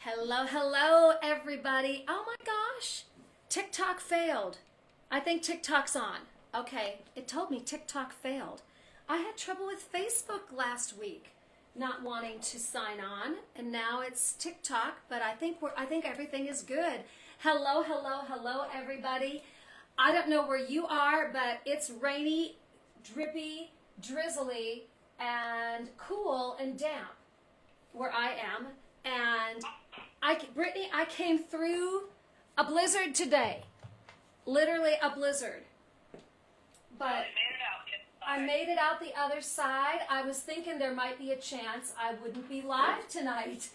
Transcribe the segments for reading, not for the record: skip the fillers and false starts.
Hello, hello, everybody. Oh my gosh, TikTok failed. I think TikTok's on. Okay, it told me TikTok failed. I had trouble with Facebook last week, not wanting to sign on, and now it's TikTok. But I think everything is good. Hello, hello, hello, everybody. I don't know where you are, but it's rainy, drippy, drizzly, and cool and damp where I am. And Brittany, I came through a blizzard today. Literally a blizzard. But I made it out the other side. I was thinking there might be a chance I wouldn't be live tonight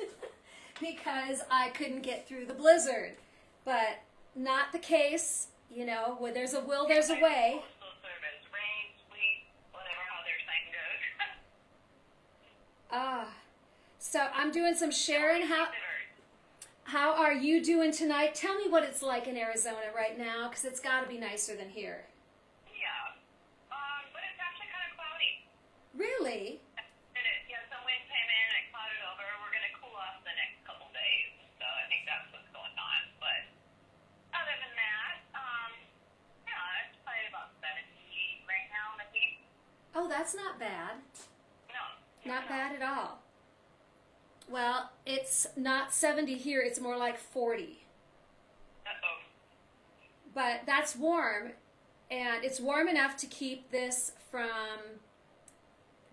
because I couldn't get through the blizzard. But not the case. You know, where there's a will, there's a way. So I'm doing some sharing. How are you doing tonight? Tell me what it's like in Arizona right now, because it's got to be nicer than here. Yeah, but it's actually kind of cloudy. Really? Yeah, some wind came in and it clouded over. We're going to cool off the next couple days, so I think that's what's going on. But other than that, yeah, it's probably about 70 right now, I think. Oh, that's not bad. No. Not bad at all. Well, it's not 70 here, it's more like 40. Uh-oh. But that's warm, and it's warm enough to keep this from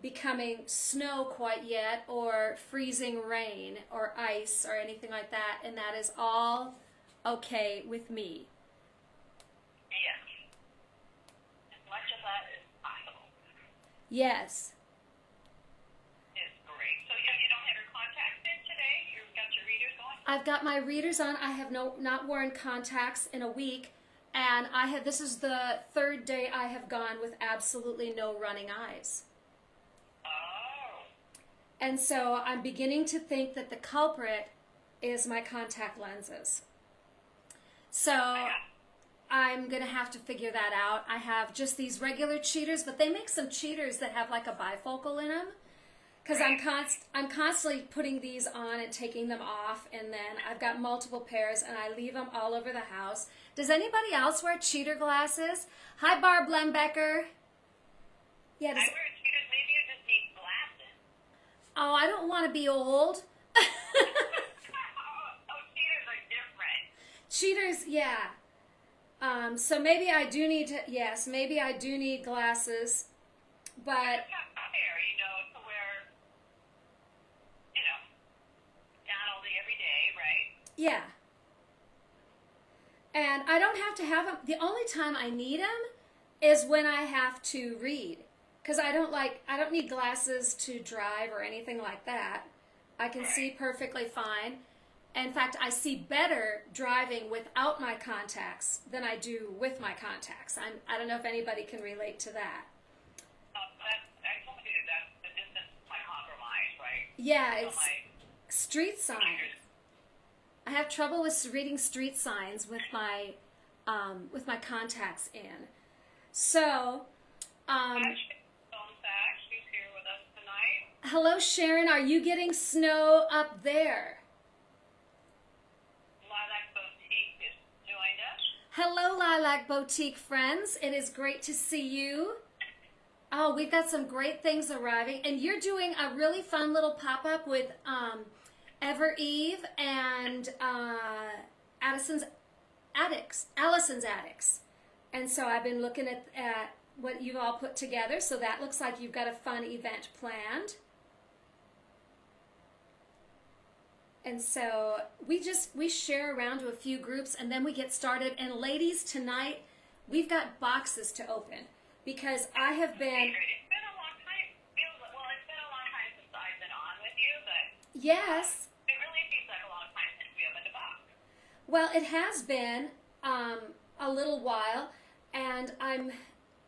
becoming snow quite yet, or freezing rain, or ice, or anything like that, and that is all okay with me. Yes. As much of that is possible. Yes. I've got my readers on. I have not worn contacts in a week, and this is the third day I have gone with absolutely no running eyes. Oh. And so I'm beginning to think that the culprit is my contact lenses. So I'm going to have to figure that out. I have just these regular cheaters, but they make some cheaters that have like a bifocal in them. Because I'm constantly putting these on and taking them off, and then I've got multiple pairs, and I leave them all over the house. Does anybody else wear cheater glasses? Hi, Barb Lembecker. Yeah. I wear cheaters. Maybe you just need glasses. Oh, I don't want to be old. Oh, cheaters are different. Cheaters, yeah. So maybe I do need to. Yes, maybe I do need glasses, but. Yeah. And I don't have to have them. The only time I need them is when I have to read. Because I don't need glasses to drive or anything like that. I can see perfectly fine. In fact, I see better driving without my contacts than I do with my contacts. I don't know if anybody can relate to that. I told you that the distance is my compromise, right? Yeah, so it's street signs. I have trouble with reading street signs with my contacts in. So, she's here with us tonight. Hello, Sharon. Are you getting snow up there? Lilac Boutique has joined us. Hello, Lilac Boutique friends. It is great to see you. Oh, we've got some great things arriving, and you're doing a really fun little pop-up with Eve and Allison's Attics. And so I've been looking at what you've all put together, so that looks like you've got a fun event planned. And so we share around to a few groups, and then we get started. And ladies, tonight we've got boxes to open, because I have been... It's been a long time. It's been a long time since I've been on with you, but... Yes. It really seems like a long time since we opened a box. Well, it has been a little while, and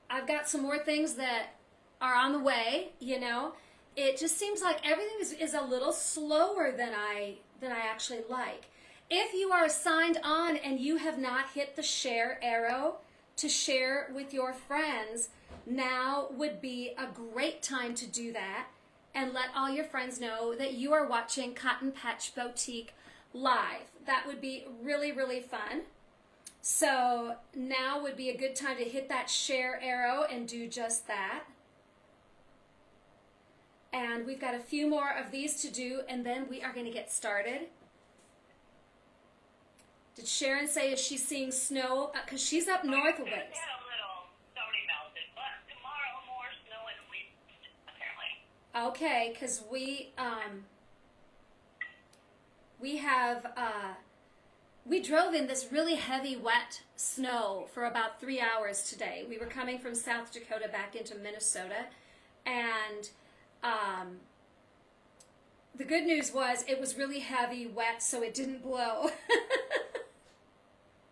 I've got some more things that are on the way. You know, it just seems like everything is a little slower than I actually like. If you are signed on and you have not hit the share arrow to share with your friends, now would be a great time to do that. And let all your friends know that you are watching Cotton Patch Boutique live. That would be really, really fun. So now would be a good time to hit that share arrow and do just that. And we've got a few more of these to do, and then we are going to get started. Did Sharon say, is she seeing snow? Because she's up north a ways. Had a little already melted, but tomorrow more snow and wind, apparently. Okay, because we drove in this really heavy, wet snow for about 3 hours today. We were coming from South Dakota back into Minnesota, and the good news was it was really heavy, wet, so it didn't blow.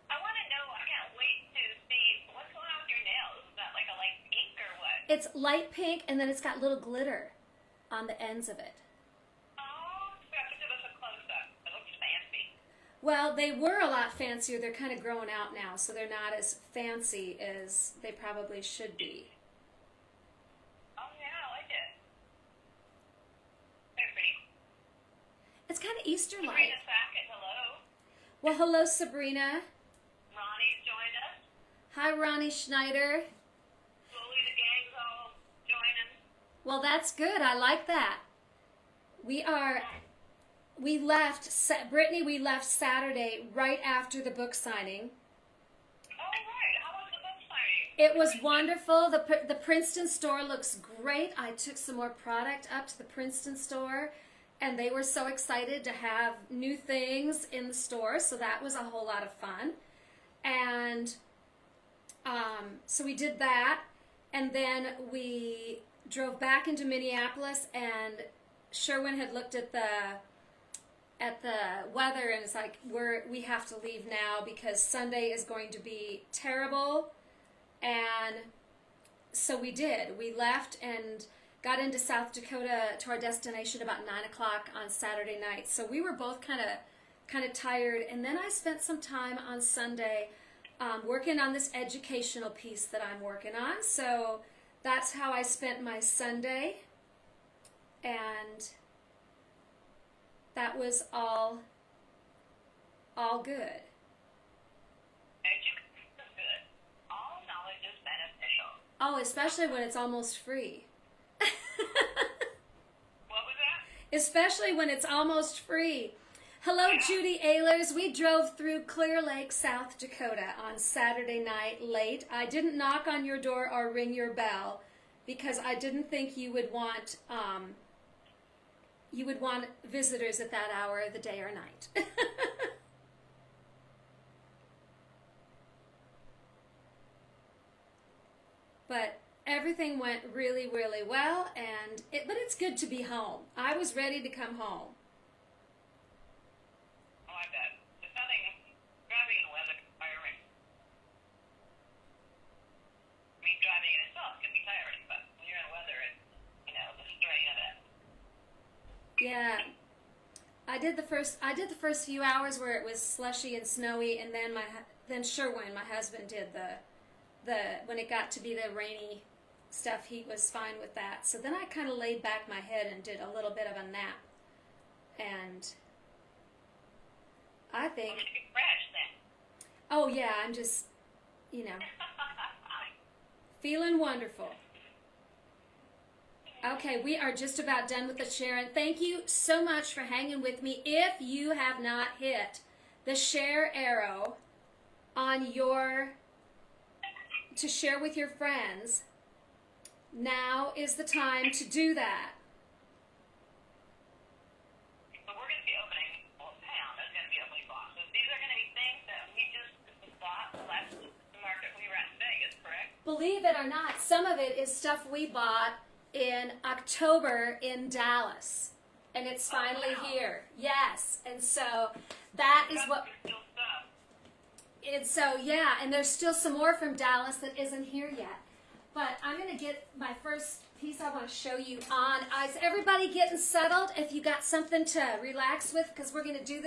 I want to know, I can't wait to see, what's going on with your nails? Is that like a light pink or what? It's light pink, and then it's got little glitter on the ends of it. Oh, you have to give us a close-up. It looks fancy. Well, they were a lot fancier. They're kind of growing out now, so they're not as fancy as they probably should be. Oh, yeah, I like it. Very pretty. It's kind of Easter-like. Sabrina Sackett, hello. Well, hello, Sabrina. Ronnie's joined us. Hi, Ronnie Schneider. Slowly the gang's all joining. Well, that's good. I like that. We left Saturday right after the book signing. Oh, right. How was the book signing? It was wonderful. The Princeton store looks great. I took some more product up to the Princeton store, and they were so excited to have new things in the store, so that was a whole lot of fun. And so we did that, and then we drove back into Minneapolis, and Sherwin had looked at the weather, and it's like, we have to leave now because Sunday is going to be terrible. And so we did. We left and got into South Dakota to our destination about 9 o'clock on Saturday night. So we were both kind of tired. And then I spent some time on Sunday working on this educational piece that I'm working on. So that's how I spent my Sunday. And that was all good. Education is good. All knowledge is beneficial. Oh, especially when it's almost free. What was that? Especially when it's almost free. Hello, Yeah. Judy Ehlers. We drove through Clear Lake, South Dakota on Saturday night late. I didn't knock on your door or ring your bell because I didn't think you would want visitors at that hour of the day or night. But everything went really, really well, but it's good to be home. I was ready to come home. Oh, I bet. There's nothing driving in the weather tiring. I mean, driving in itself can be tiring, but when you're in the weather, it's, the strain of it. Yeah. I did the first few hours where it was slushy and snowy, and then Sherwin, my husband, did the when it got to be the rainy stuff, he was fine with that. So then I kind of laid back my head and did a little bit of a nap. And I think, Well, you can crash then. oh yeah, I'm just, feeling wonderful. Okay, we are just about done with the Sharon. Thank you so much for hanging with me. If you have not hit the share arrow on to share with your friends, now is the time to do that. But we're going to be opening, Pam is going to be opening boxes. These are going to be things that we just bought last market we were at in Vegas, correct? Believe it or not, some of it is stuff we bought in October in Dallas. And it's finally here. Yes. And so that is what... Still stuff. And so, yeah, and there's still some more from Dallas that isn't here yet. But I'm going to get my first piece I want to show you on. Is everybody getting settled? If you got something to relax with, because we're going to do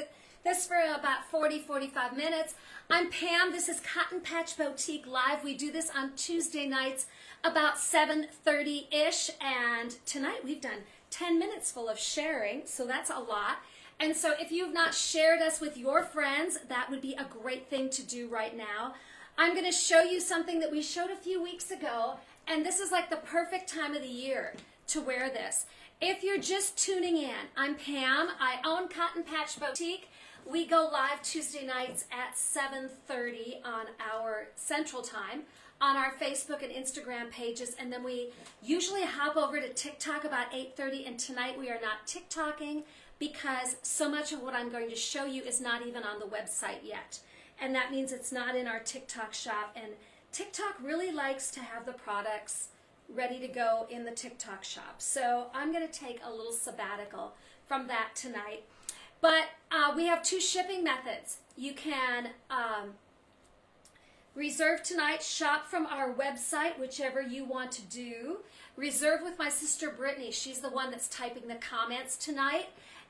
this for about 40-45 minutes. I'm Pam. This is Cotton Patch Boutique Live. We do this on Tuesday nights about 7:30-ish. And tonight we've done 10 minutes full of sharing, so that's a lot. And so if you've not shared us with your friends, that would be a great thing to do right now. I'm going to show you something that we showed a few weeks ago, and this is like the perfect time of the year to wear this. If you're just tuning in, I'm Pam. I own Cotton Patch Boutique. We go live Tuesday nights at 7:30 on our Central Time on our Facebook and Instagram pages, and then we usually hop over to TikTok about 8:30, and tonight we are not TikToking because so much of what I'm going to show you is not even on the website yet. And that means it's not in our TikTok shop, and TikTok really likes to have the products ready to go in the TikTok shop. So I'm going to take a little sabbatical from that tonight. But we have two shipping methods. You can reserve tonight, shop from our website, whichever you want to do. Reserve with my sister Brittany. She's the one that's typing the comments tonight.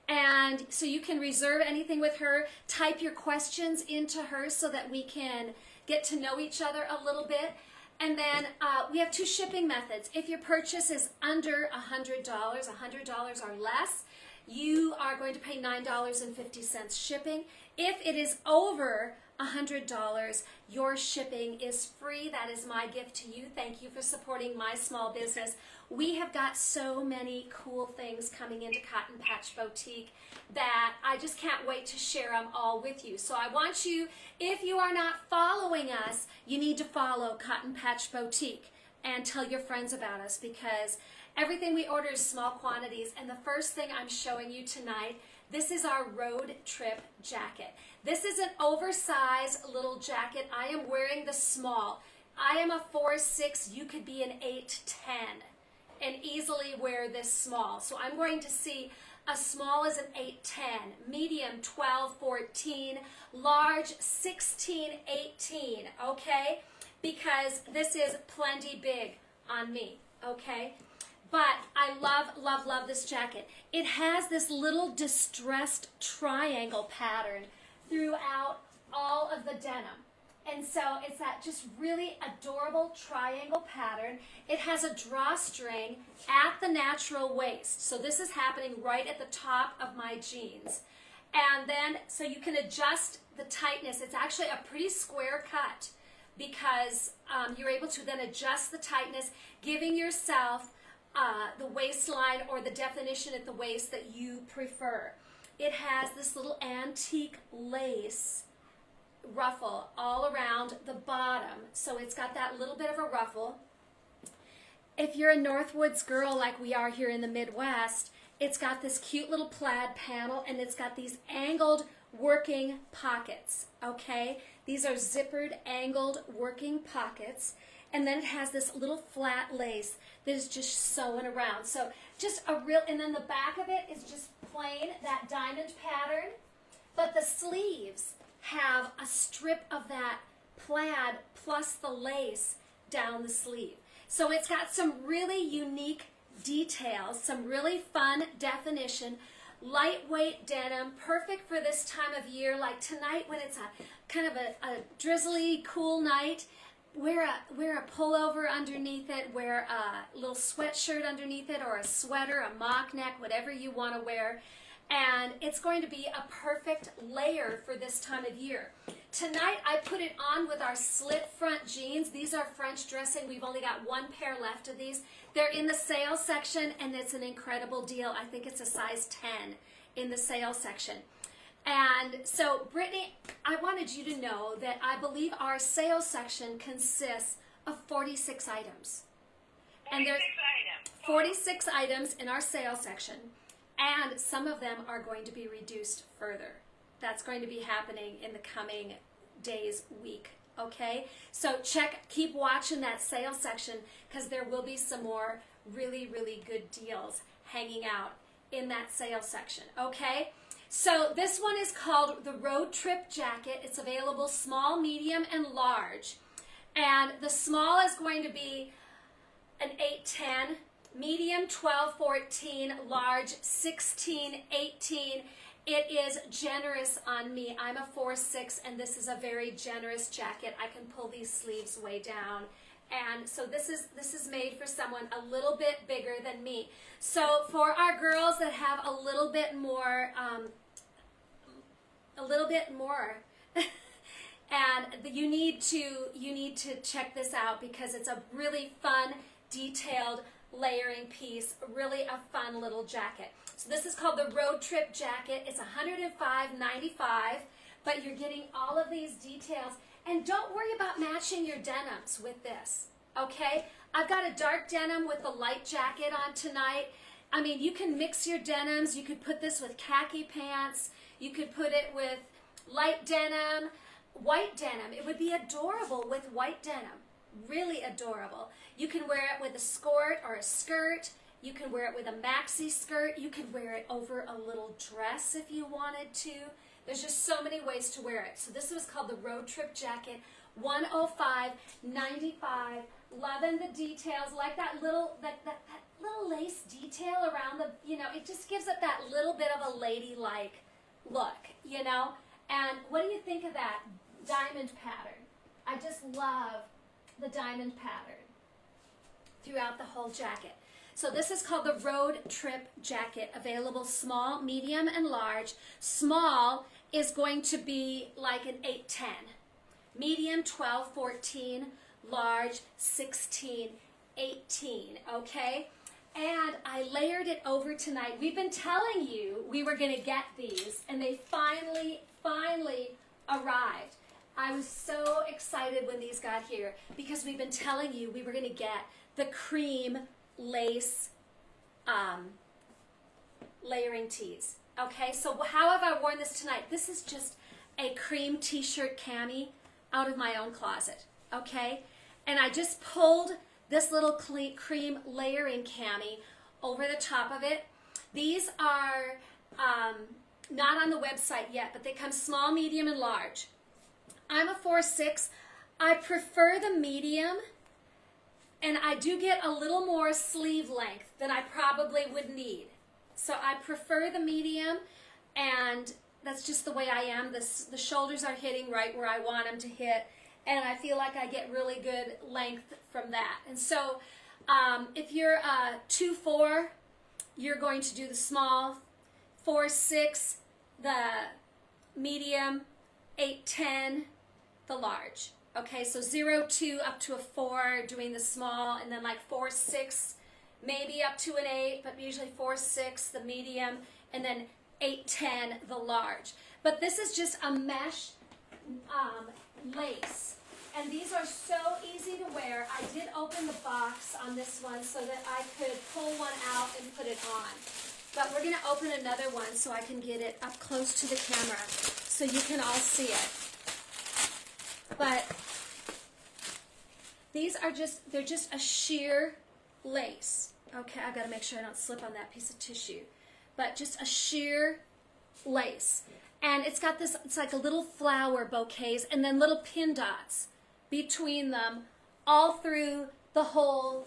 And so you can reserve anything with her, type your questions into her so that we can get to know each other a little bit. And then we have two shipping methods. If your purchase is under $100, $100 or less, you are going to pay $9.50 shipping. If it is over $100, your shipping is free. That is my gift to you. Thank you for supporting my small business. We have got so many cool things coming into Cotton Patch Boutique that I just can't wait to share them all with you. So I want you, if you are not following us, you need to follow Cotton Patch Boutique and tell your friends about us, because everything we order is small quantities. And the first thing I'm showing you tonight, this is our road trip jacket. This is an oversized little jacket. I am wearing the small. I am a 4'6". You could be an 8'10", and easily wear this small. So I'm going to see a small is an 8'10", medium 12, 14, large 16, 18, okay? Because this is plenty big on me, okay? But I love, love, love this jacket. It has this little distressed triangle pattern throughout all of the denim. And so it's that just really adorable triangle pattern. It has a drawstring at the natural waist. So this is happening right at the top of my jeans. And then, so you can adjust the tightness. It's actually a pretty square cut because you're able to then adjust the tightness, giving yourself the waistline or the definition at the waist that you prefer. It has this little antique lace ruffle all around the bottom, so it's got that little bit of a ruffle. If you're a Northwoods girl like we are here in the Midwest, it's got this cute little plaid panel, and it's got these angled working pockets, okay? These are zippered, angled working pockets, and then it has this little flat lace that is just sewing around. So just a real, and then the back of it is just plain, that diamond pattern, but the sleeves have a strip of that plaid plus the lace down the sleeve. So it's got some really unique details, some really fun definition, lightweight denim, perfect for this time of year, like tonight when it's a kind of a drizzly, cool night. Wear a pullover underneath it, wear a little sweatshirt underneath it, or a sweater, a mock neck, whatever you want to wear. And it's going to be a perfect layer for this time of year. Tonight I put it on with our slit front jeans. These are French dressing. We've only got one pair left of these. They're in the sale section, and it's an incredible deal. I think it's a size 10 in the sale section. And so, Brittany, I wanted you to know that I believe our sales section consists of 46 items. And there's 46 items in our sales section, and some of them are going to be reduced further. That's going to be happening in the coming days, week, okay? So keep watching that sales section, because there will be some more really, really good deals hanging out in that sales section, okay? So this one is called the Road Trip Jacket. It's available small, medium, and large. And the small is going to be an 8'10", medium 12, 14, large 16, 18. It is generous on me. I'm a 4'6", and this is a very generous jacket. I can pull these sleeves way down. And so this is made for someone a little bit bigger than me. So for our girls that have a little bit more little bit more. And you need to check this out because it's a really fun, detailed layering piece, really a fun little jacket. So this is called the Road Trip Jacket. It's $105.95, but you're getting all of these details. And don't worry about matching your denims with this, okay? I've got a dark denim with a light jacket on tonight. I mean, you can mix your denims. You could put this with khaki pants. You could put it with light denim, white denim. It would be adorable with white denim. Really adorable. You can wear it with a skirt or a skirt. You can wear it with a maxi skirt. You could wear it over a little dress if you wanted to. There's just so many ways to wear it. So this was called the Road Trip Jacket, $105.95. Loving the details, like that little little lace detail around the, it just gives it that little bit of a ladylike look, And what do you think of that diamond pattern? I just love the diamond pattern throughout the whole jacket. So this is called the Road Trip Jacket, available small, medium, and large. Small is going to be like an 8-10. Medium, 12-14. Large, 16-18. Okay? And I layered it over tonight. We've been telling you we were going to get these, and they finally arrived. I was so excited when these got here because we've been telling you we were going to get the cream lace layering tees. Okay, so how have I worn this tonight? This is just a cream t-shirt cami out of my own closet. Okay, and I just pulled this little cream layering cami over the top of it. These are not on the website yet, but they come small, medium, and large. I'm a 4'6". I prefer the medium, and I do get a little more sleeve length than I probably would need. So I prefer the medium, and that's just the way I am. The shoulders are hitting right where I want them to hit, and I feel like I get really good length from that. And so if you're 2'4", you're going to do the small, 4'6", the medium, 8'10", the large. Okay, so 0-2 up to a 4 doing the small, and then like 4'6", maybe up to an 8, but usually 4'6", the medium, and then 8'10", the large. But this is just a mesh lace. And these are so easy to wear. I did open the box on this one so that I could pull one out and put it on. But we're going to open another one so I can get it up close to the camera so you can all see it. But these are they're just a sheer lace. Okay, I've got to make sure I don't slip on that piece of tissue. But just a sheer lace. And it's got this, it's like a little flower bouquets and then little pin dots between them all through the whole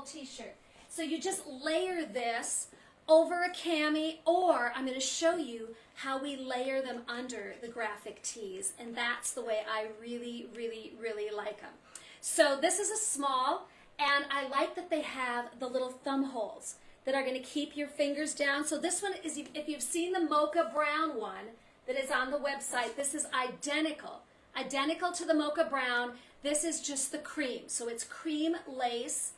t-shirt. So you just layer this over a cami, or I'm going to show you how we layer them under the graphic tees, and that's the way I really like them. So this is a small, and I like that they have the little thumb holes that are going to keep your fingers down. So this one is, if you've seen the mocha brown one that is on the website, this is identical to the mocha brown. This is just the cream. So it's cream lace,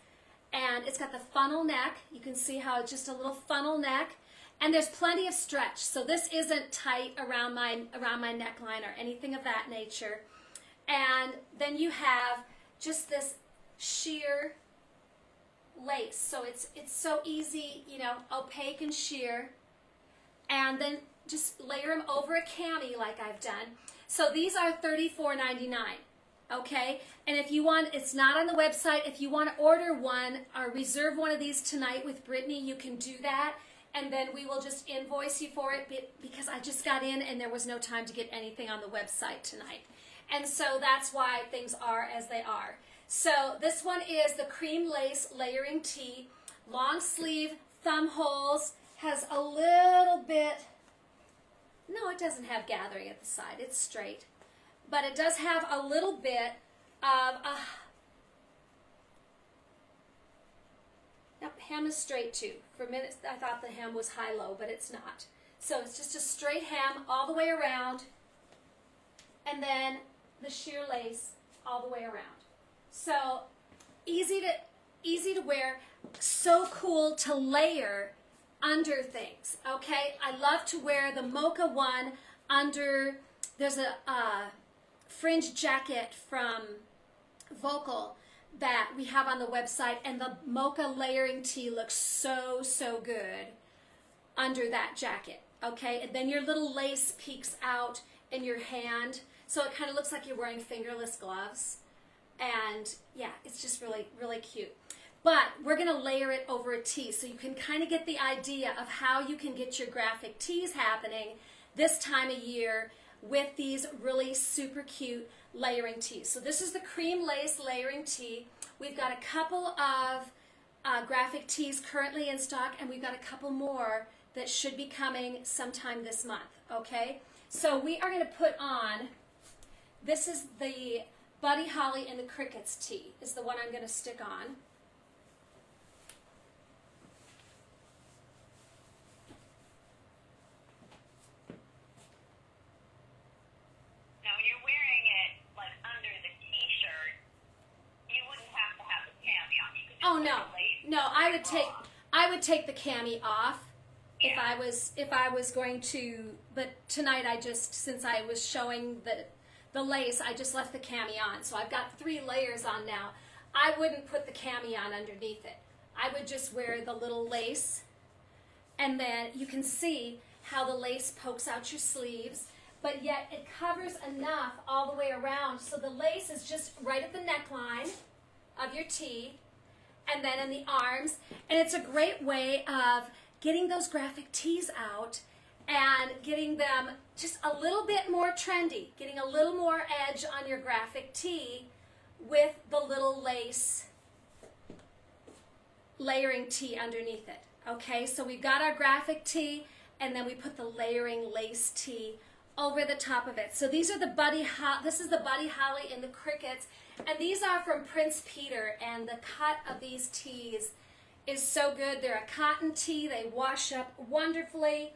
and it's got the funnel neck. You can see how it's just a little funnel neck, and there's plenty of stretch. So this isn't tight around my neckline or anything of that nature. And then you have just this sheer lace. So it's so easy, opaque and sheer. And then just layer them over a cami like I've done. So these are $34.99, okay? And if you want, it's not on the website. If you want to order one or reserve one of these tonight with Brittany, you can do that. And then we will just invoice you for it because I just got in and there was no time to get anything on the website tonight. And so that's why things are as they are. So this one is the cream lace layering tee, long sleeve, thumb holes, has a little bit, no, it doesn't have gathering at the side, it's straight. But it does have a little bit of a, yep, hem is straight too. For a minute I thought the hem was high-low, but it's not. So it's just a straight hem all the way around, and then the sheer lace all the way around. So easy to wear, so cool to layer under things, okay? I love to wear the mocha one under, there's a fringe jacket from Vocal that we have on the website, and the mocha layering tee looks so good under that jacket, okay? And then your little lace peeks out in your hand, so it kind of looks like you're wearing fingerless gloves. And yeah, it's just really cute. But we're going to layer it over a tee, so you can kind of get the idea of how you can get your graphic tees happening this time of year with these really super cute layering tees. So this is the cream lace layering tee. We've got a couple of graphic tees currently in stock, and we've got a couple more that should be coming sometime this month, okay? So we are going to put on, this is the Buddy Holly and the Crickets tee, is the one I'm going to stick on. Now you're wearing it like under the t-shirt. You wouldn't have to have the cami on. You could just Oh put no, the lace no, I would take the cami off if Yeah. I was going to. But tonight I just, since I was showing the lace, I just left the cami on. So I've got 3 layers on now. I wouldn't put the cami on underneath it. I would just wear the little lace, and then you can see how the lace pokes out your sleeves, but yet it covers enough all the way around, so the lace is just right at the neckline of your tee, and then in the arms, and it's a great way of getting those graphic tees out and getting them just a little bit more trendy, getting a little more edge on your graphic tee with the little lace layering tee underneath it. Okay, so we've got our graphic tee, and then we put the layering lace tee over the top of it. So these are this is the Buddy Holly and the Crickets, and these are from Prince Peter, and the cut of these tees is so good. They're a cotton tee. They wash up wonderfully.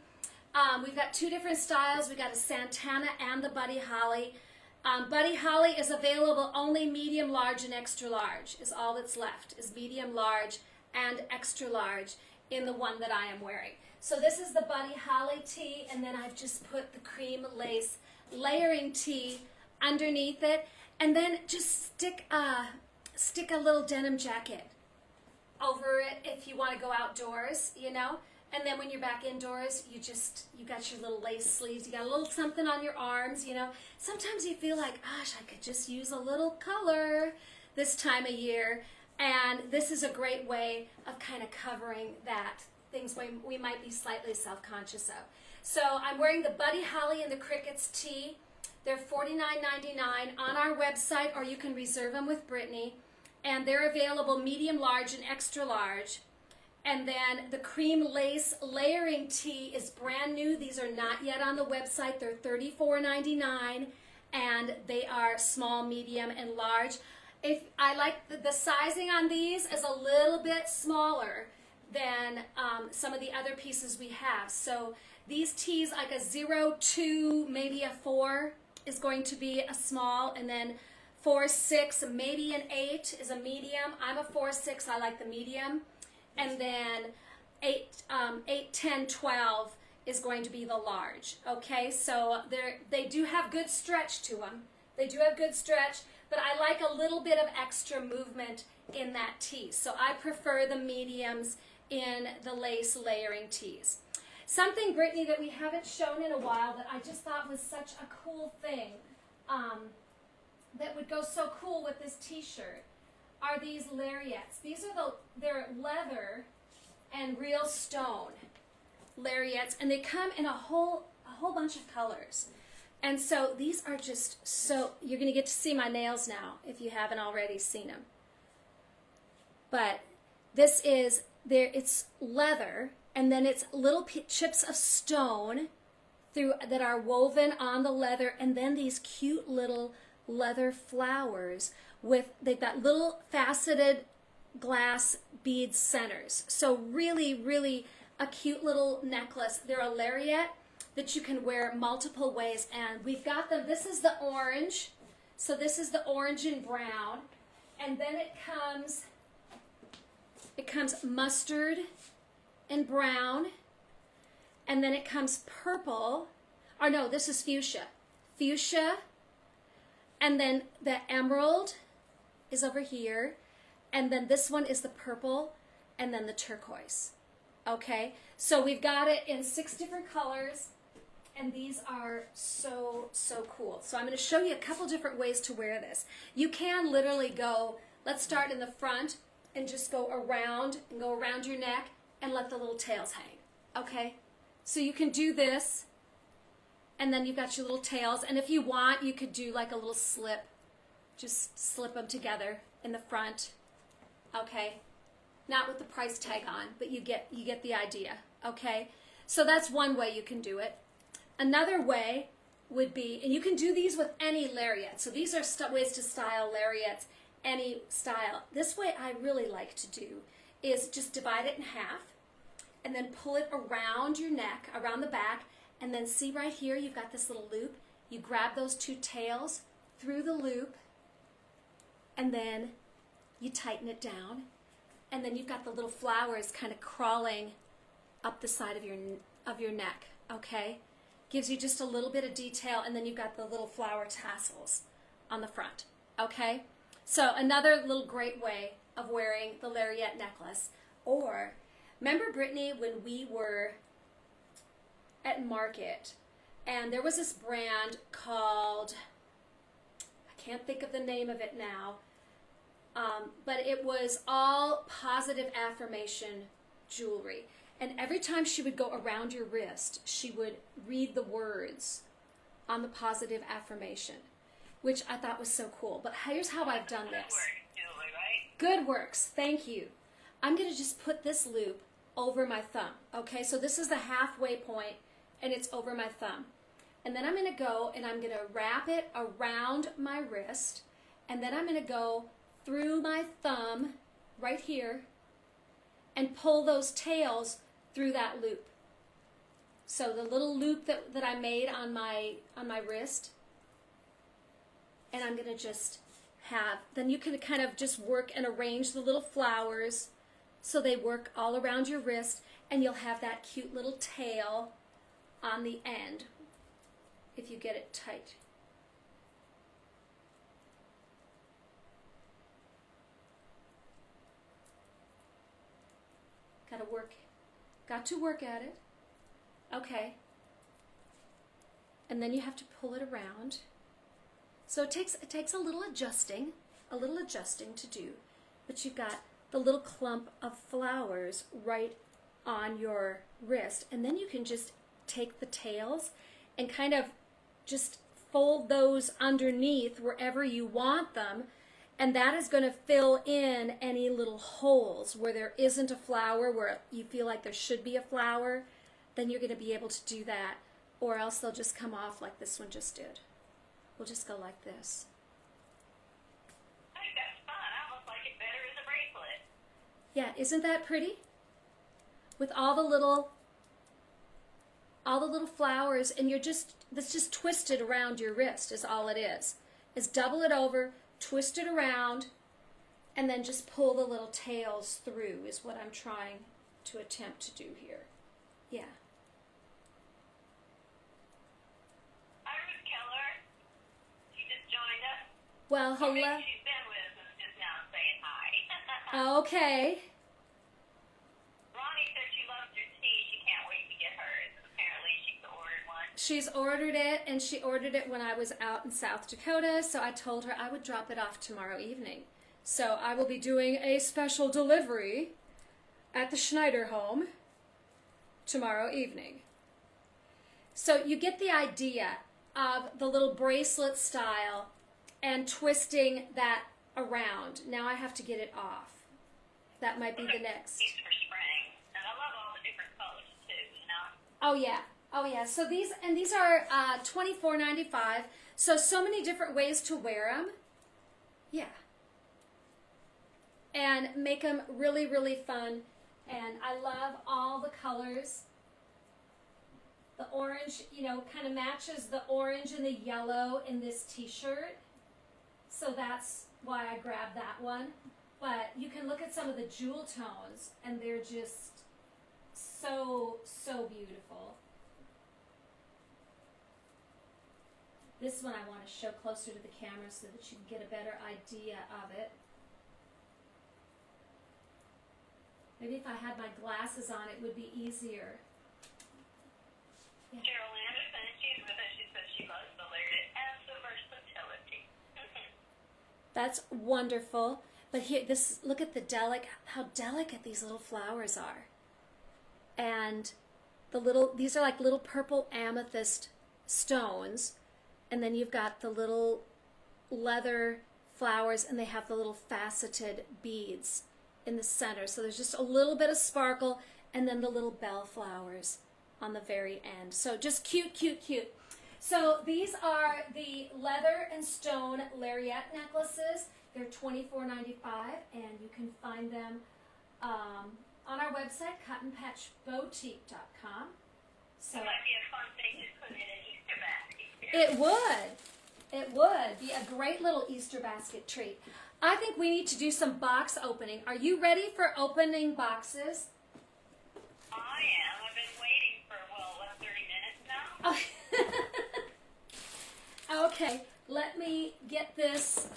We've got 2 different styles. We've got a Santana and the Buddy Holly. Buddy Holly is available only medium, large, and extra large is all that's left, is medium, large, and extra large in the one that I am wearing. So this is the Buddy Holly tee, and then I've just put the cream lace layering tee underneath it, and then just stick a little denim jacket over it if you want to go outdoors, you know. And then when you're back indoors, you got your little lace sleeves, you got a little something on your arms, you know. Sometimes you feel like, gosh, I could just use a little color this time of year. And this is a great way of kind of covering that, things we might be slightly self-conscious of. So I'm wearing the Buddy Holly and the Crickets tee. They're $49.99 on our website, or you can reserve them with Brittany. And they're available medium, large, and extra large. And then the cream lace layering tee is brand new. These are not yet on the website. They're $34.99, and they are small, medium, and large. If I like the sizing on these is a little bit smaller than some of the other pieces we have. So these tees, like a 0-2, maybe a 4 is going to be a small, and then 4-6, maybe an 8 is a medium. I'm a 4-6, I like the medium. And then 8, 10, 12 is going to be the large. Okay, so they do have good stretch to them. They do have good stretch, but I like a little bit of extra movement in that tee. So I prefer the mediums in the lace layering tees. Something, Brittany, that we haven't shown in a while that I just thought was such a cool thing that would go so cool with this t-shirt are these lariats. They're leather and real stone lariats, and they come in a whole bunch of colors. And so these are just so, you're going to get to see my nails now if you haven't already seen them. But this is, it's leather, and then it's little chips of stone that are woven on the leather, and then these cute little leather flowers they've got little faceted glass bead centers. So really, really a cute little necklace. They're a lariat that you can wear multiple ways, and we've got them. This is the orange. So this is the orange and brown, and then it comes mustard and brown, and then it comes purple. Or no, this is fuchsia, and then the emerald is over here, and then this one is the purple, and then the turquoise. Okay, so we've got it in 6 different colors, and these are so cool. So I'm going to show you a couple different ways to wear this. You can literally go, let's start in the front and just go around your neck and let the little tails hang. Okay, so you can do this, and then you've got your little tails, and if you want, you could do like a little slip. Just slip them together in the front. Okay, not with the price tag on, but you get the idea. Okay, so that's one way you can do it. Another way would be, and you can do these with any lariat. So these are ways to style lariats, any style. This way I really like to do is just divide it in half and then pull it around your neck, around the back, and then see right here you've got this little loop. You grab those 2 tails through the loop, and then you tighten it down, and then you've got the little flowers kind of crawling up the side of your neck. Okay, gives you just a little bit of detail, and then you've got the little flower tassels on the front. Okay, so another little great way of wearing the lariat necklace. Or remember, Brittany, when we were at Market, and there was this brand called, I can't think of the name of it now, but it was all positive affirmation jewelry. And every time she would go around your wrist, she would read the words on the positive affirmation, which I thought was so cool. But here's how I've done this. Good works, thank you. I'm going to just put this loop over my thumb. Okay, so this is the halfway point, and it's over my thumb. And then I'm going to go and I'm going to wrap it around my wrist, and then I'm going to go through my thumb right here and pull those tails through that loop. So the little loop that I made on my wrist, and I'm going to just have, then you can kind of just work and arrange the little flowers so they work all around your wrist, and you'll have that cute little tail on the end if you get it tight. Got to work at it. Okay. And then you have to pull it around. So it takes a little adjusting to do. But you've got the little clump of flowers right on your wrist. And then you can just take the tails and kind of just fold those underneath wherever you want them. And that is going to fill in any little holes where there isn't a flower, where you feel like there should be a flower. Then you're going to be able to do that. Or else they'll just come off like this one just did. We'll just go like this. I think that's fun. I almost like it better as a bracelet. Yeah, isn't that pretty? With all the little flowers, and that's just twisted around your wrist is all it is. Is double it over, twist it around, and then just pull the little tails through is what I'm trying to attempt to do here. Yeah. Well, hello. Maybe she's been with us and just now saying hi. Okay. Ronnie said she loves your tea. She can't wait to get hers. Apparently she's ordered one. She's ordered it, and she ordered it when I was out in South Dakota, so I told her I would drop it off tomorrow evening. So I will be doing a special delivery at the Schneider home tomorrow evening. So you get the idea of the little bracelet style and twisting that around. Now I have to get it off. That might be the next. These for spring. And I love all the different colors too, you know? Oh yeah. Oh yeah. So these are $24.95. So many different ways to wear them. Yeah. And make them really, really fun And I love all the colors. The orange, you know, kind of matches the orange and the yellow in this t-shirt. So that's why I grabbed that one. But you can look at some of the jewel tones and they're just so, so beautiful. This one I want to show closer to the camera so that you can get a better idea of it. Maybe if I had my glasses on, it would be easier. Yeah. Cheryl Anderson, she's with us. She says she loves the layered and the versatility. That's wonderful. But here, this, look at the how delicate these little flowers are. And the little, these are like little purple amethyst stones. And then you've got the little leather flowers, and they have the little faceted beads in the center. So there's just a little bit of sparkle, and then the little bell flowers on the very end. So just cute, cute, cute. So these are the leather and stone lariat necklaces. They're $24.95, and you can find them on our website, cottonpatchboutique.com. So It might be a fun thing to put in an Easter basket. it would. It would be a great little Easter basket treat. I think we need to do some box opening. Are you ready for opening boxes? I am. I've been waiting for, well, 30 minutes now. Okay, let me get this.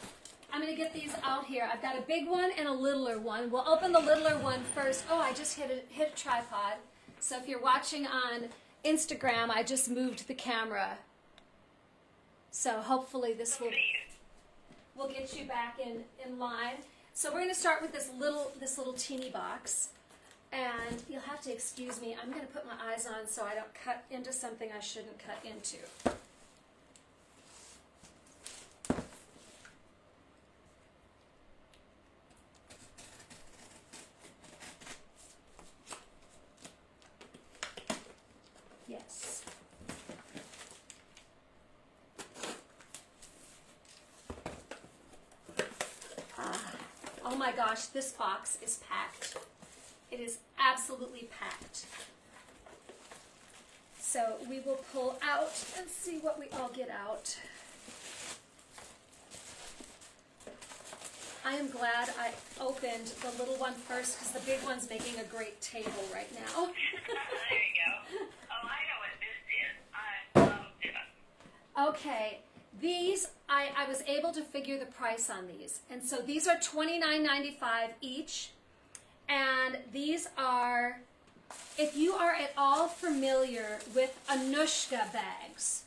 I'm going to get these out here. I've got a big one and a littler one. We'll open the littler one first. Oh, I just hit a tripod. So if you're watching on Instagram, I just moved the camera. So hopefully this will get you back in line. So we're going to start with this little teeny box. And you'll have to excuse me. I'm going to put my eyes on so I don't cut into something I shouldn't cut into. Yes. Oh my gosh, this box is packed. It is absolutely packed. So we will pull out and see what we all get out. I am glad I opened the little one first because the big one's making a great table right now. There you go. Oh, I know what this is. I love it. Okay, these, I was able to figure the price on these. And so these are $29.95 each. And these are, if you are at all familiar with Anushka bags,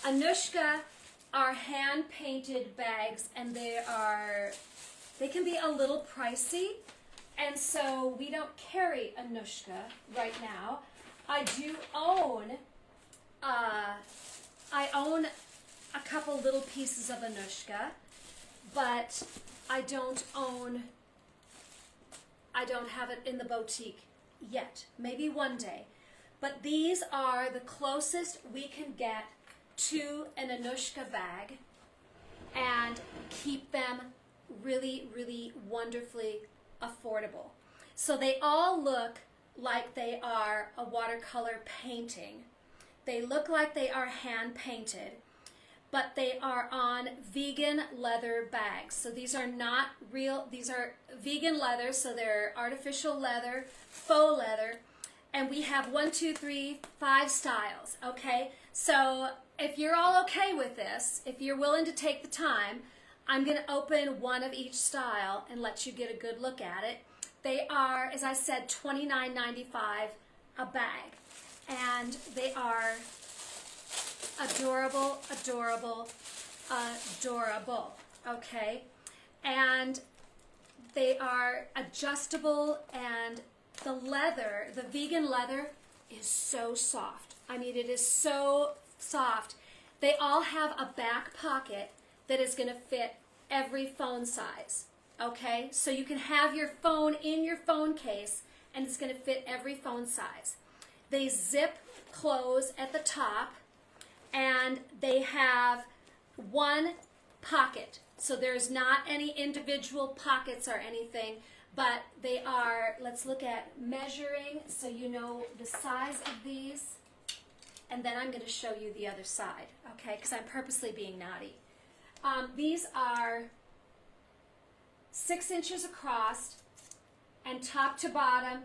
Anushka are hand-painted bags, and they can be a little pricey, and so we don't carry Anushka right now. I do own, I own a couple little pieces of Anushka, but I don't have it in the boutique yet. Maybe one day. But these are the closest we can get to an Anushka bag and keep them really, really wonderfully affordable. So they all look like they are a watercolor painting. They look like they are hand painted, but they are on vegan leather bags. So these are not real, these are vegan leather, so they're artificial leather, faux leather, and we have 5 styles, okay? So if you're all okay with this, if you're willing to take the time, I'm gonna open one of each style and let you get a good look at it. They are, as I said, $29.95 a bag, and they are adorable, adorable, adorable, okay? And they are adjustable, and the leather, the vegan leather, is so soft. I mean, it is so soft. They all have a back pocket that is going to fit every phone size, okay? So you can have your phone in your phone case, and it's going to fit every phone size. They zip close at the top, and they have one pocket. So there's not any individual pockets or anything. But they are, let's look at measuring so you know the size of these. And then I'm going to show you the other side, okay, because I'm purposely being naughty. These are 6 inches across, and top to bottom,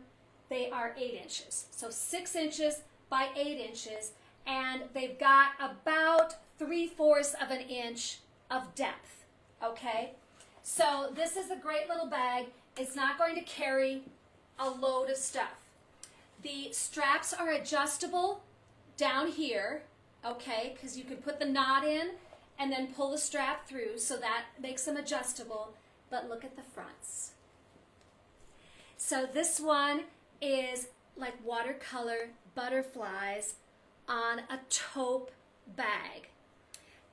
they are 8 inches. So 6 inches by 8 inches, and they've got about 3/4 of an inch of depth, okay? So this is a great little bag. It's not going to carry a load of stuff. The straps are adjustable down here, okay, because you can put the knot in and then pull the strap through, so that makes them adjustable. But look at the fronts. So this one is like watercolor butterflies on a taupe bag.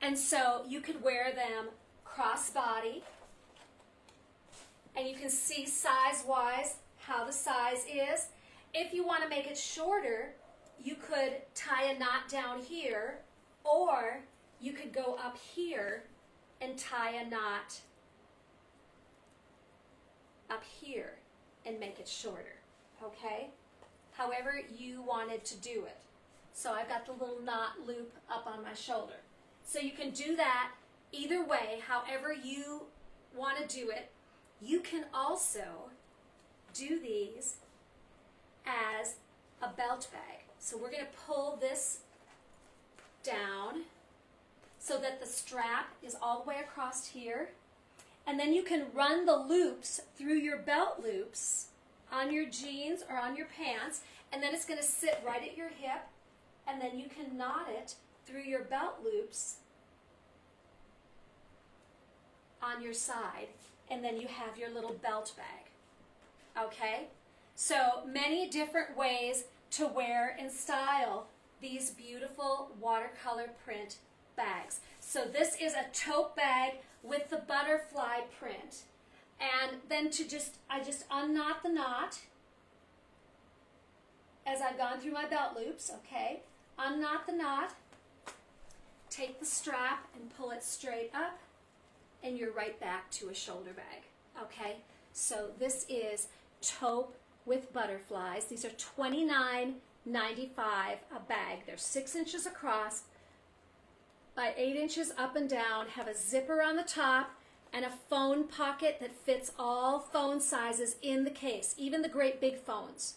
And so you could wear them crossbody, and you can see size-wise how the size is. If you want to make it shorter, you could tie a knot down here, or you could go up here and tie a knot up here and make it shorter, okay? However you wanted to do it. So I've got the little knot loop up on my shoulder. So you can do that either way, however you want to do it. You can also do these as a belt bag. So we're going to pull this down so that the strap is all the way across here. And then you can run the loops through your belt loops on your jeans or on your pants, and then it's going to sit right at your hip, and then you can knot it through your belt loops on your side, and then you have your little belt bag. Okay? So many different ways to wear and style these beautiful watercolor print bags. So this is a tote bag with the butterfly print. And then I just unknot the knot as I've gone through my belt loops, okay? Unknot the knot, take the strap and pull it straight up, and you're right back to a shoulder bag, okay? So this is taupe with butterflies. These are $29.95 a bag. They're 6 inches across by 8 inches up and down, have a zipper on the top, and a phone pocket that fits all phone sizes in the case, even the great big phones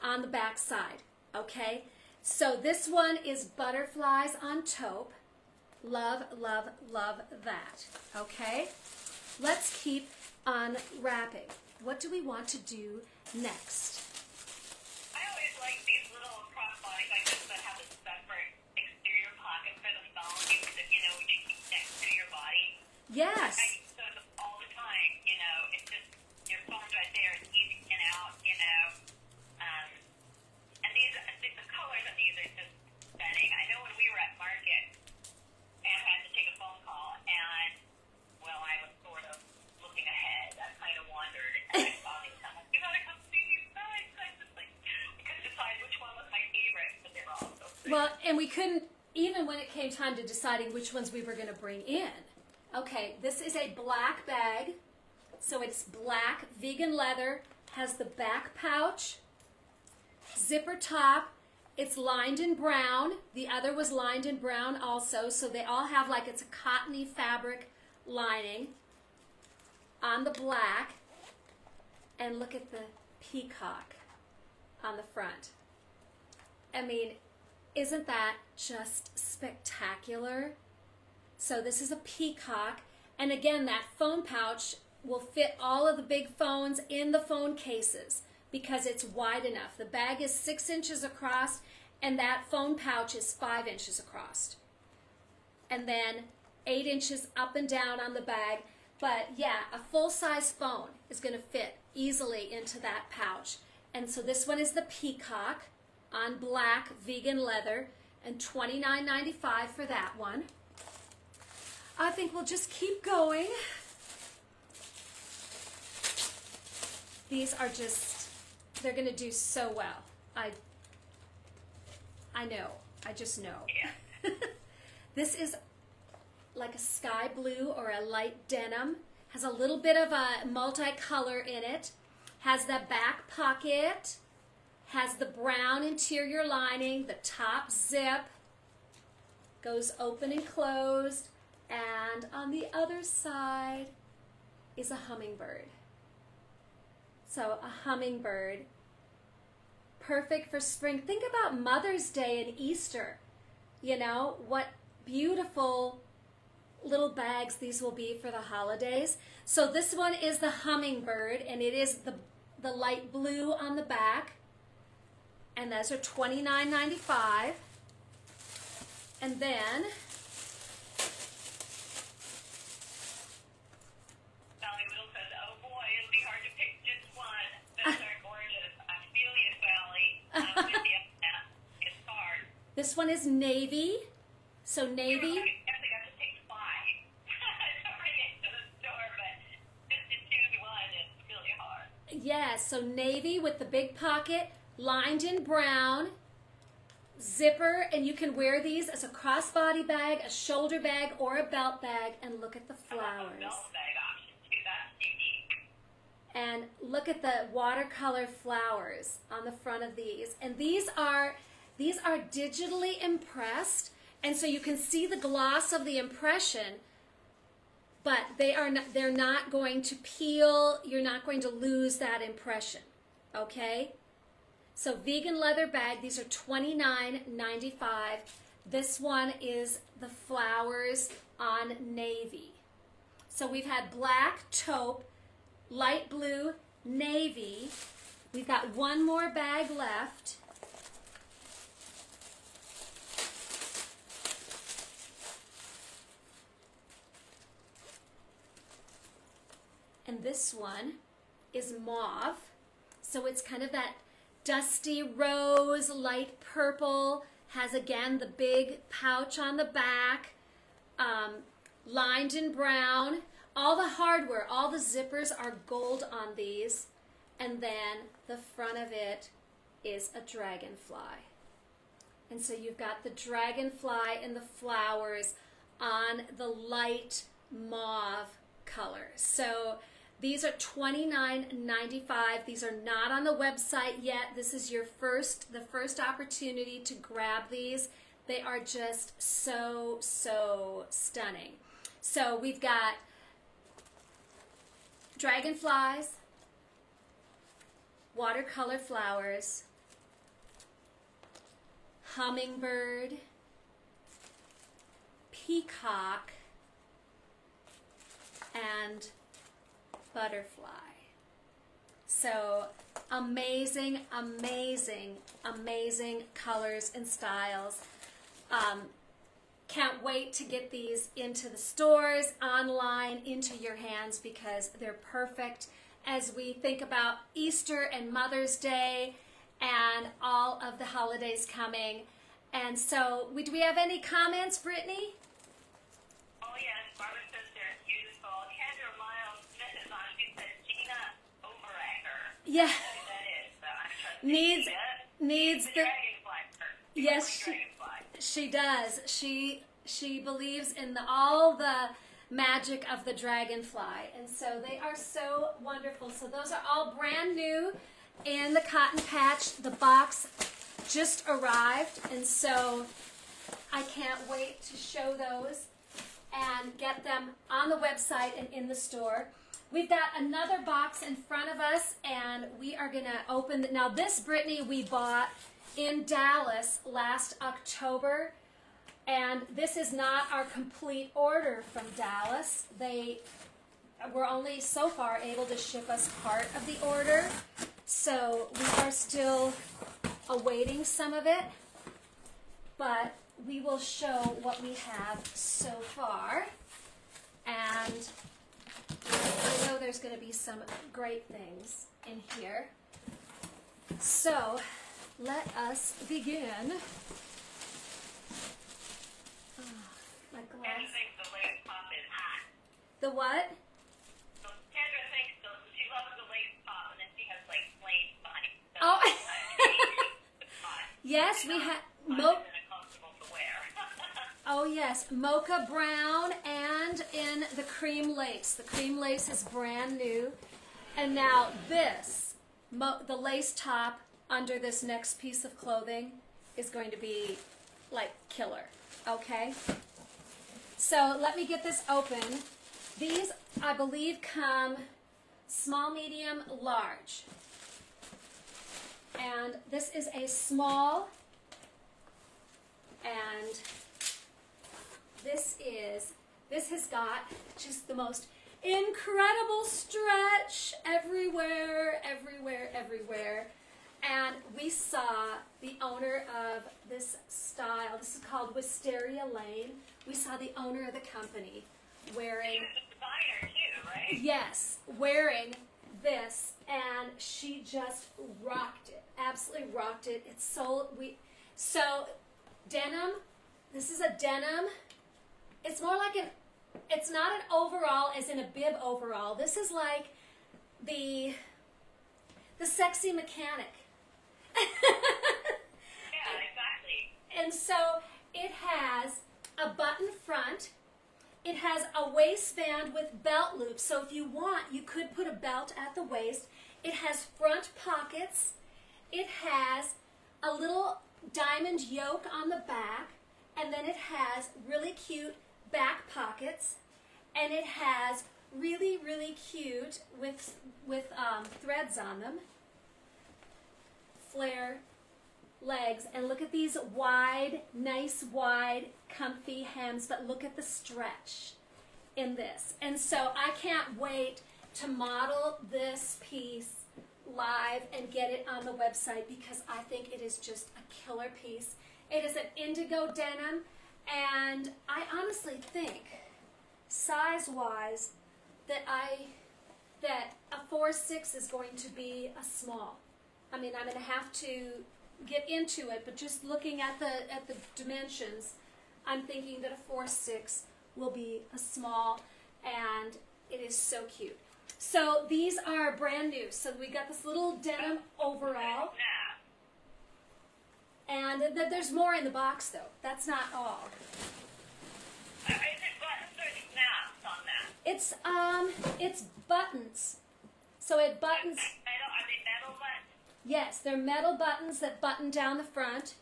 on the back side, okay? So this one is butterflies on taupe. Love, love, love that, okay? Let's keep unwrapping. What do we want to do next? I always like these little crossbody bags that have a separate exterior pocket for the phone, you keep next to your body. Yes. I use those all the time, it's just, your phone's right there, it's easy in and out, and the colors on these are just stunning. I know when we were at market, and I had to take a phone call, and, well, I was sort of looking ahead. I kind of wandered, and I saw these, I'm like, you gotta come see these bags. I couldn't decide which one was my favorite, but they were all so pretty. Well, and we couldn't, even when it came time to deciding which ones we were going to bring in. Okay, this is a black bag. So it's black, vegan leather, has the back pouch, zipper top. It's lined in brown. The other was lined in brown also. So they all have like it's a cottony fabric lining on the black. And look at the peacock on the front. I mean, isn't that just spectacular? So this is a peacock. And again, that phone pouch will fit all of the big phones in the phone cases because it's wide enough. The bag is 6 inches across, and that phone pouch is 5 inches across. And then 8 inches up and down on the bag. But yeah, a full-size phone is going to fit easily into that pouch. And so this one is the peacock on black vegan leather, and $29.95 for that one. I think we'll just keep going. These are just, they're going to do so well. I know. I just know. Yeah. This is like a sky blue or a light denim. Has a little bit of a multicolor in it. Has the back pocket. Has the brown interior lining. The top zip goes open and closed. And on the other side is a hummingbird. So a hummingbird. Perfect for spring. Think about Mother's Day and Easter. You know, what beautiful little bags these will be for the holidays. So this one is the hummingbird, and it is the light blue on the back. And those are $29.95. And then Sally Whittle says, oh boy, it'll be hard to pick just one. Those are gorgeous. I feel you, Sally. I'm with you. It's hard. this one is navy. So navy. You actually got to pick five to bring it to the store, but just to choose one is really hard. Yes, so navy with the big pocket, lined in brown, zipper, and you can wear these as a crossbody bag, a shoulder bag, or a belt bag. And look at the I love flowers. the belt bag option too. That's unique. And look at the watercolor flowers on the front of these. And these are digitally impressed, and so you can see the gloss of the impression, but they're not going to peel. You're not going to lose that impression. Okay? So vegan leather bag, these are $29.95. This one is the flowers on navy. So we've had black, taupe, light blue, navy. We've got one more bag left. And this one is mauve. So it's kind of that dusty rose, light purple, has again the big pouch on the back, lined in brown. All the hardware, all the zippers are gold on these. And then the front of it is a dragonfly. And so you've got the dragonfly and the flowers on the light mauve color. So these are $29.95. These are not on the website yet. This is the first opportunity to grab these. They are just so, so stunning. So we've got dragonflies, watercolor flowers, hummingbird, peacock, and butterfly. So amazing, amazing, amazing colors and styles. Can't wait to get these into the stores, online, into your hands, because they're perfect as we think about Easter and Mother's Day and all of the holidays coming. And so, do we have any comments, Brittany? Oh yes, Barbara says they're beautiful. Kendra Miles Smith is on. She said Gina Overacker. Yeah. Who that is, so I'm trusting Needs the dragonfly person. Yes, she does. She believes in all the magic of the dragonfly, and so they are so wonderful. So those are all brand new in the cotton patch. The box just arrived, and so I can't wait to show those and get them on the website and in the store. We've got another box in front of us, and we are going to open. Now this, Brittany, we bought in Dallas last October, and this is not our complete order from Dallas. They were only so far able to ship us part of the order, so we are still awaiting some of it, but we will show what we have so far. And I know there's going to be some great things in here. So let us begin. Oh, my Kendra glass. thinks the lace pop is hot. The what? So Kendra thinks she loves the lace pop, and then she has like plain bunny. So Oh. it's hot. Yes, we have. Isn't it comfortable to wear? Oh yes, mocha brown and in the cream lace. The cream lace is brand new. And now this, the lace top under this next piece of clothing is going to be like killer, okay? So let me get this open. These, I believe, come small, medium, large. And this is a small, and this has got just the most incredible stretch everywhere, everywhere, everywhere. And we saw the owner of this style, this is called Wisteria Lane. We saw the owner of the company wearing, She was a designer too, right? yes, wearing this, and she just rocked it, absolutely rocked it. It's so denim, this is a denim. It's more like it's not an overall as in a bib overall. This is like the sexy mechanic. Yeah, exactly. And so it has a button front. It has a waistband with belt loops. So if you want, you could put a belt at the waist. It has front pockets. It has a little diamond yoke on the back. And then it has really cute back pockets. And it has really, really cute with threads on them. Flare legs, and look at these wide, nice wide, comfy hems, but look at the stretch in this. And so I can't wait to model this piece live and get it on the website because I think it is just a killer piece. It is an indigo denim, and I honestly think size-wise that a 4'6" is going to be a small. I mean, I'm going to have to get into it, but just looking at the dimensions, I'm thinking that a 4'6" will be a small, and it is so cute. So these are brand new. So we got this little denim overall, and there's more in the box though. That's not all. Is it buttons or snaps on that? It's buttons. So it buttons. Metal, are they metal buttons? Yes, they're metal buttons that button down the front.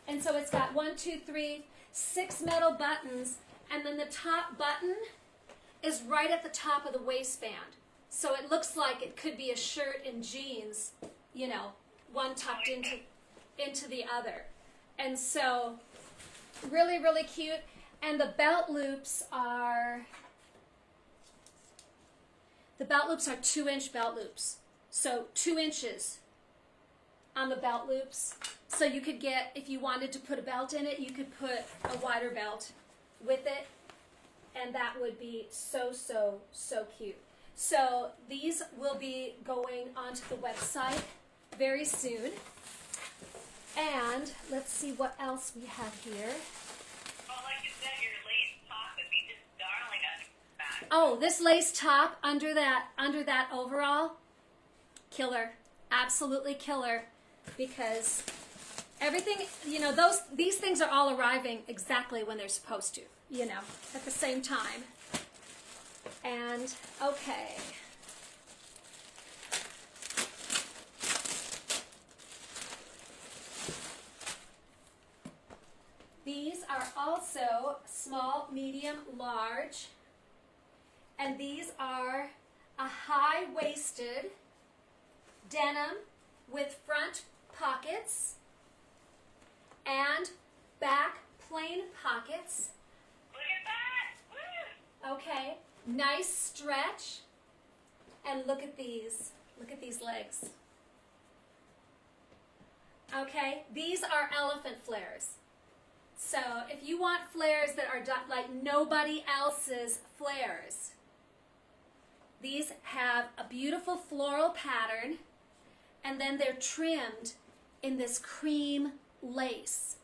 And so it's got 6 metal buttons, and then the top button is right at the top of the waistband. So it looks like it could be a shirt and jeans, you know, one tucked into the other. And so really, really cute. And the belt loops are 2-inch belt loops. So 2 inches on the belt loops. So you could get, if you wanted to put a belt in it, you could put a wider belt with it, and that would be so, so, so cute. So these will be going onto the website very soon. And let's see what else we have here. Well, like you said, your lace top would be just darling on your back. Oh, this lace top under that overall, killer, absolutely killer, because everything, you know, these things are all arriving exactly when they're supposed to, you know, at the same time. And okay. These are also small, medium, large, and these are a high-waisted denim with front pockets and back plain pockets. Look at that! Woo! Okay, nice stretch, and look at these legs. Okay, these are elephant flares. So if you want flares that are done like nobody else's flares, these have a beautiful floral pattern, and then they're trimmed in this cream lace.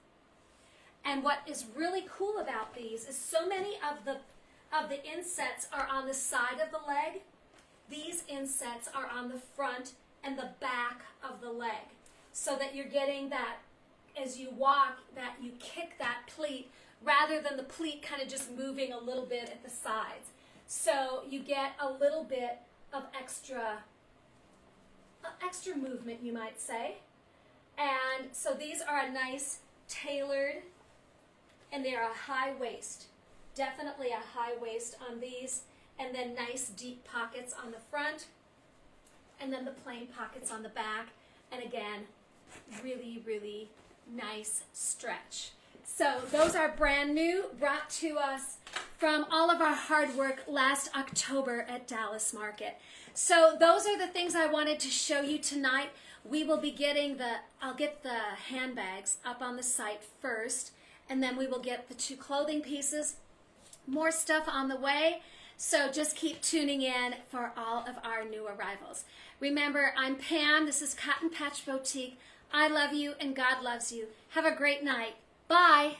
And what is really cool about these is so many of the insets are on the side of the leg. These insets are on the front and the back of the leg, so that you're getting that as you walk, that you kick that pleat rather than the pleat kind of just moving a little bit at the sides. So you get a little bit of extra movement, you might say. And so these are a nice tailored, and they're a high waist. Definitely a high waist on these, and then nice deep pockets on the front, and then the plain pockets on the back. And again, really, really nice stretch. So those are brand new, brought to us from all of our hard work last October at Dallas Market. So those are the things I wanted to show you tonight. We will be getting I'll get the handbags up on the site first, and then we will get the 2 clothing pieces. More stuff on the way, so just keep tuning in for all of our new arrivals. Remember, I'm Pam. This is Cotton Patch Boutique. I love you and God loves you. Have a great night. Bye.